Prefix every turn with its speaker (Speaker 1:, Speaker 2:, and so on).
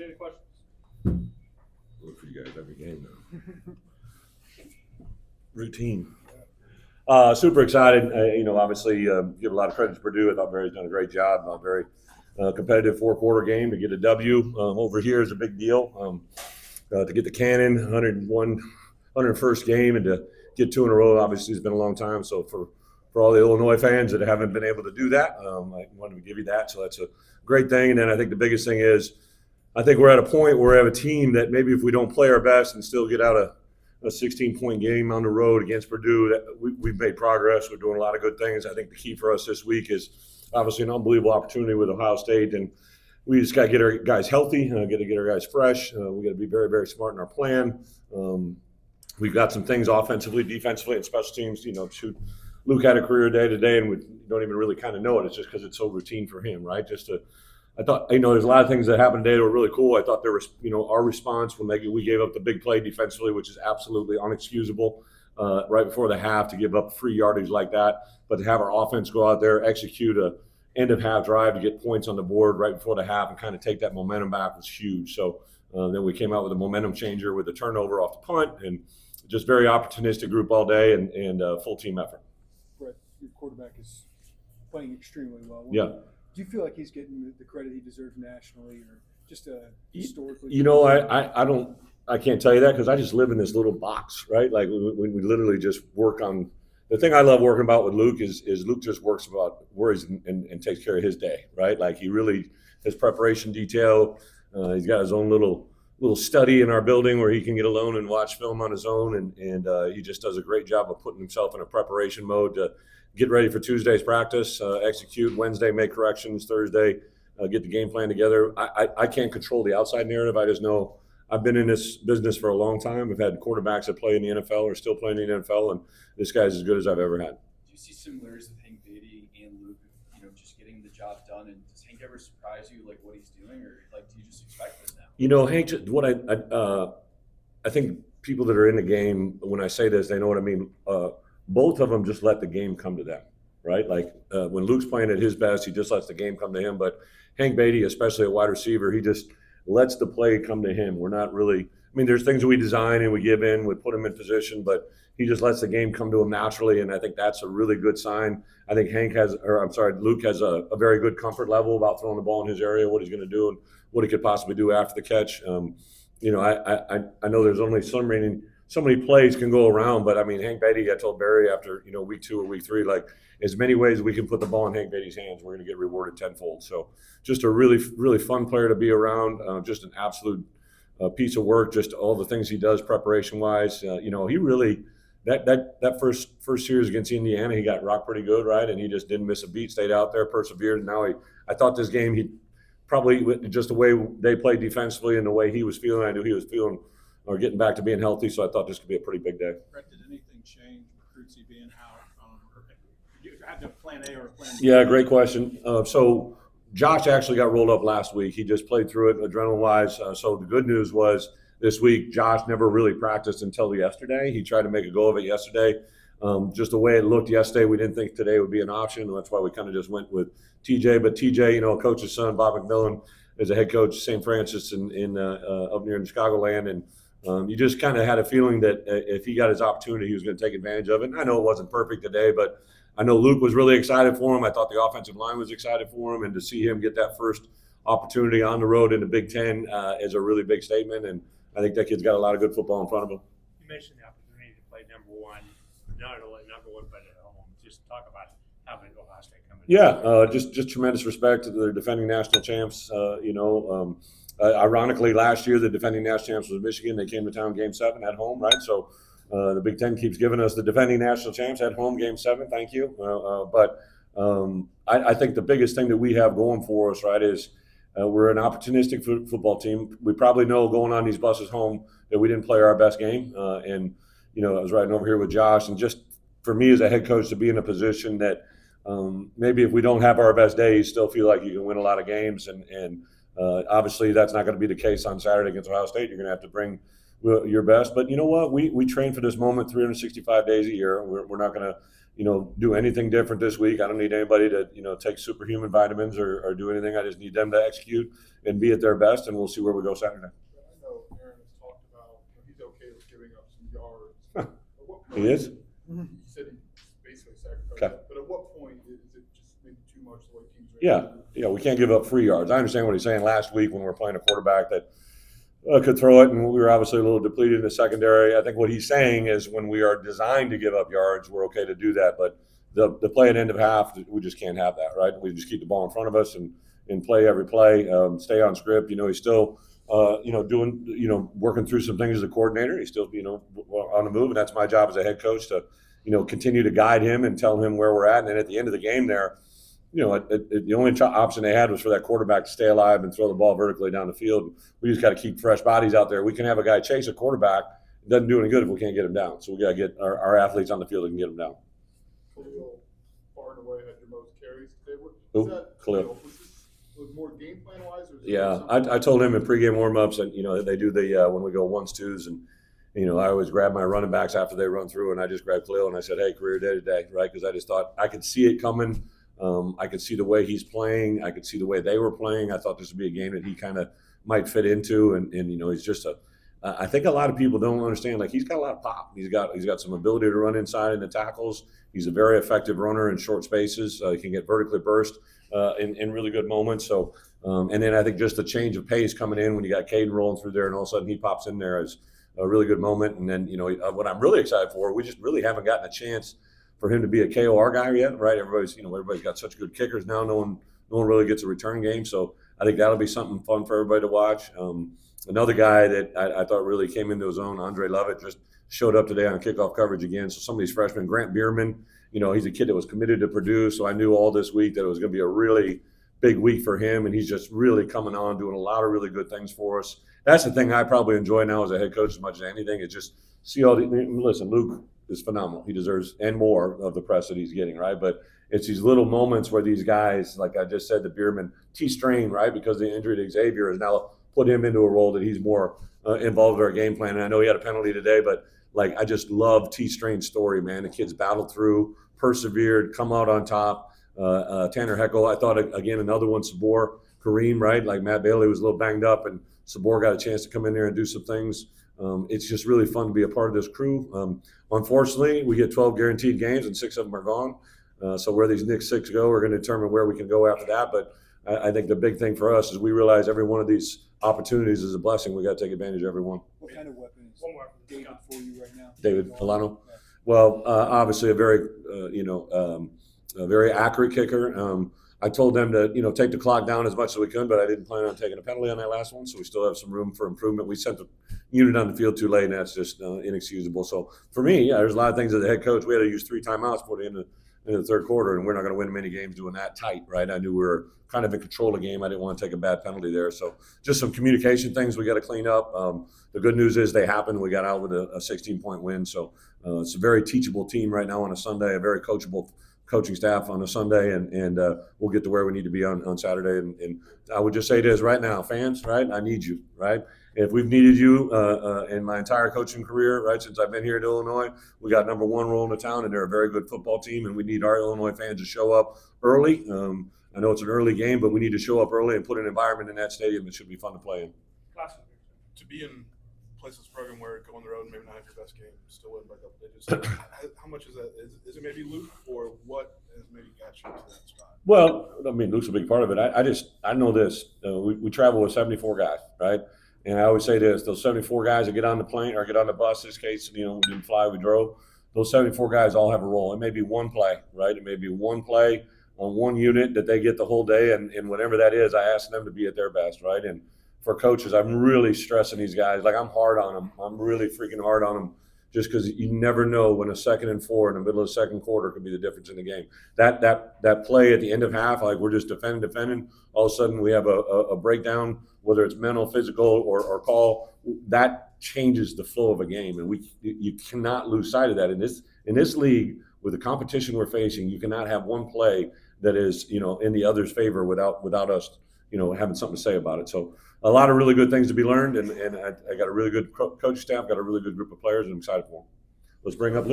Speaker 1: any questions?
Speaker 2: Look for you guys every game now. Routine. Super excited. Obviously, give a lot of credit to Purdue. I thought Barry's done a great job. A very competitive four-quarter game. To get a W over here is a big deal. To get the Cannon 101st game and to get 2 in a row, obviously, has been a long time. So for all the Illinois fans that haven't been able to do that, I wanted to give you that. So that's a great thing. And then I think the biggest thing is I think we're at a point where we have a team that maybe if we don't play our best and still get out a 16-point game on the road against Purdue, that we've made progress. We're doing a lot of good things. I think the key for us this week is obviously an unbelievable opportunity with Ohio State, and we just got to get our guys healthy, got to get our guys fresh. We got to be very, very smart in our plan. We've got some things offensively, defensively, and special teams. Shoot, Luke had a career day today, and we don't even really kind of know it. It's just because it's so routine for him, right? I thought, there's a lot of things that happened today that were really cool. I thought there was, our response when we gave up the big play defensively, which is absolutely unexcusable, right before the half to give up free yardage like that. But to have our offense go out there, execute a end of half drive to get points on the board right before the half and kind of take that momentum back was huge. So then we came out with a momentum changer with a turnover off the punt and just very opportunistic group all day and full team effort.
Speaker 3: Bret, your quarterback is playing extremely well.
Speaker 2: Yeah.
Speaker 3: Do you feel like he's getting the credit he deserves nationally, or just historically?
Speaker 2: I can't tell you that because I just live in this little box, right? Like we literally just work on. The thing I love working about with Luke is Luke just works about worries and takes care of his day, right? Like he really his preparation detail. He's got his own little study in our building where he can get alone and watch film on his own, and he just does a great job of putting himself in a preparation mode to get ready for Tuesday's practice, execute Wednesday, make corrections Thursday, get the game plan together. I can't control the outside narrative. I just know I've been in this business for a long time. I've had quarterbacks that play in the NFL or still playing in the NFL, and this guy's as good as I've ever had.
Speaker 4: Do you see similarities with Hank Beatty and Luke, just getting the job done? And does Hank ever surprise you, like what he's doing, or do you just expect this now?
Speaker 2: Hank, what I think people that are in the game, when I say this, they know what I mean. Both of them just let the game come to them, right? Like when Luke's playing at his best, he just lets the game come to him. But Hank Beatty, especially at wide receiver, he just lets the play come to him. We're not really – there's things that we design and we give in, we put him in position, but he just lets the game come to him naturally, and I think that's a really good sign. I think Luke has a very good comfort level about throwing the ball in his area, what he's going to do and what he could possibly do after the catch. I know there's only so many plays can go around, but Hank Beatty, I told Barry after week 2 or week 3, like as many ways we can put the ball in Hank Beatty's hands, we're going to get rewarded tenfold. So just a really, really fun player to be around, just an absolute piece of work, just all the things he does preparation wise. He really that first series against Indiana, he got rocked pretty good, right? And he just didn't miss a beat, stayed out there, persevered. And now I thought this game, he probably just the way they played defensively and the way he was feeling, I knew he was feeling or getting back to being healthy. So I thought this could be a pretty big day.
Speaker 1: Bret, did anything change with Recruitsy being out? Did you have to plan A or plan B?
Speaker 2: Yeah, great question. So Josh actually got rolled up last week. He just played through it adrenaline-wise. So the good news was this week, Josh never really practiced until yesterday. He tried to make a go of it yesterday. Just the way it looked yesterday, we didn't think today would be an option. And that's why we kind of just went with TJ. But TJ, coach's son, Bob McMillan, is a head coach, St. Francis in up near in Chicagoland. And you just kind of had a feeling that if he got his opportunity, he was going to take advantage of it. And I know it wasn't perfect today, but I know Luke was really excited for him. I thought the offensive line was excited for him. And to see him get that first opportunity on the road in the Big Ten is a really big statement. And I think that kid's got a lot of good football in front of him.
Speaker 5: You mentioned the opportunity to play number one, not only number one, but at home. Just talk about having Ohio State come in.
Speaker 2: Yeah, just tremendous respect to the defending national champs. Ironically, last year the defending national champs was Michigan. They came to town Game 7 at home, right? So the Big Ten keeps giving us the defending national champs at home Game 7. Thank you. I think the biggest thing that we have going for us, right, is we're an opportunistic football team. We probably know going on these buses home that we didn't play our best game. I was riding over here with Josh, and just for me as a head coach to be in a position that maybe if we don't have our best day, you still feel like you can win a lot of games. And obviously that's not going to be the case on Saturday against Ohio State. You're going to have to bring your best. But you know what? We train for this moment 365 days a year. We're not going to, do anything different this week. I don't need anybody to, take superhuman vitamins or do anything. I just need them to execute and be at their best, and we'll see where we go Saturday.
Speaker 6: I know Aaron has talked about he's okay with giving up some yards. At what point,
Speaker 2: He is?
Speaker 6: He said he basically sacrificed
Speaker 2: Okay.
Speaker 6: that. But at what point is it just maybe too much the way teams are?
Speaker 2: Yeah, we can't give up free yards. I understand what he's saying. Last week when we were playing a quarterback that could throw it, and we were obviously a little depleted in the secondary. I think what he's saying is when we are designed to give up yards, we're okay to do that. But the play at end of half, we just can't have that, right? We just keep the ball in front of us and play every play, stay on script. He's still, doing, working through some things as a coordinator. He's still, on the move, and that's my job as a head coach to, continue to guide him and tell him where we're at. And then at the end of the game there, the only option they had was for that quarterback to stay alive and throw the ball vertically down the field. We just got to keep fresh bodies out there. We can have a guy chase a quarterback. It doesn't do any good if we can't get him down. So we got to get our athletes on the field and get them down.
Speaker 6: Khalil far and away had your most carries today.
Speaker 2: Who?
Speaker 6: Was that,
Speaker 2: Khalil.
Speaker 6: was more game plan wise?
Speaker 2: Yeah, I told him in pregame warmups, and they do the when we go ones, twos, and I always grab my running backs after they run through, and I just grabbed Khalil and I said, "Hey, career day today," right? Because I just thought I could see it coming. I could see the way he's playing. I could see the way they were playing. I thought this would be a game that he kind of might fit into, and he's just I think a lot of people don't understand. Like, he's got a lot of pop. He's got some ability to run inside in the tackles. He's a very effective runner in short spaces. He can get vertically burst in really good moments. So, and then I think just the change of pace coming in when you got Caden rolling through there, and all of a sudden he pops in there as a really good moment. And then what I'm really excited for, we just really haven't gotten a chance for him to be a KOR guy yet, right? Everybody's got such good kickers now. No one really gets a return game. So I think that'll be something fun for everybody to watch. Another guy that I thought really came into his own, Andre Lovett, just showed up today on kickoff coverage again. So some of these freshmen, Grant Bierman, he's a kid that was committed to Purdue. So I knew all this week that it was going to be a really big week for him. And he's just really coming on, doing a lot of really good things for us. That's the thing I probably enjoy now as a head coach as much as anything, is just see listen, Luke is phenomenal. He deserves and more of the press that he's getting, right? But it's these little moments where these guys, like I just said, the Bierman T-strain, right? Because the injury to Xavier has now put him into a role that he's more involved in our game plan. And I know he had a penalty today, but I just love T-strain's story, man. The kid's battled through, persevered, come out on top. Tanner Heckel, I thought, again, another one, Sabor, Kareem, right? Like Matt Bailey was a little banged up, and Sabor got a chance to come in there and do some things. It's just really fun to be a part of this crew. Unfortunately, we get 12 guaranteed games, and 6 of them are gone. So where these next 6 go, we're going to determine where we can go after that. But I think the big thing for us is we realize every one of these opportunities is a blessing. We got to take advantage of every one.
Speaker 3: What kind of weapon is
Speaker 5: One more.
Speaker 3: David for you right now?
Speaker 2: David Polano. Well, obviously a very, a very accurate kicker. I told them to, take the clock down as much as we could, but I didn't plan on taking a penalty on that last one. So we still have some room for improvement. We sent the unit on the field too late, and that's just inexcusable. So for me, there's a lot of things as a head coach. We had to use 3 timeouts before the end of the third quarter, and we're not going to win many games doing that tight, right? I knew we were kind of in control of the game. I didn't want to take a bad penalty there. So just some communication things we got to clean up. The good news is they happened. We got out with a 16-point win. So it's a very teachable team right now on a Sunday, a very coachable coaching staff on a Sunday, and we'll get to where we need to be on Saturday. And I would just say this right now, fans, right? I need you, right? If we've needed you in my entire coaching career, right, since I've been here at Illinois, we got number 1 role in the town, and they're a very good football team, and we need our Illinois fans to show up early. I know it's an early game, but we need to show up early and put an environment in that stadium that should be fun to play in.
Speaker 6: To be in places program where go on the road and maybe not have your best game, still win by double digits. How much is that? Is it maybe Luke, or what has maybe got you to that spot?
Speaker 2: Well, I mean, Luke's a big part of it. I know this. We travel with 74 guys, right? And I always say this: those 74 guys that get on the plane or get on the bus. In this case, we didn't fly, we drove. Those 74 guys all have a role. It may be one play, right? It may be one play on one unit that they get the whole day, and whatever that is, I ask them to be at their best, right? And for coaches, I'm really stressing these guys. Like, I'm hard on them. I'm really freaking hard on them, just because you never know when a 2nd and 4 in the middle of the second quarter could be the difference in the game. That play at the end of half, like we're just defending. All of a sudden we have a breakdown, whether it's mental, physical, or call. That changes the flow of a game, and you cannot lose sight of that. In this league, with the competition we're facing, you cannot have one play that is in the other's favor without us having something to say about it. So a lot of really good things to be learned, and I got a really good coach staff, got a really good group of players, and I'm excited for them. Let's bring up Luke.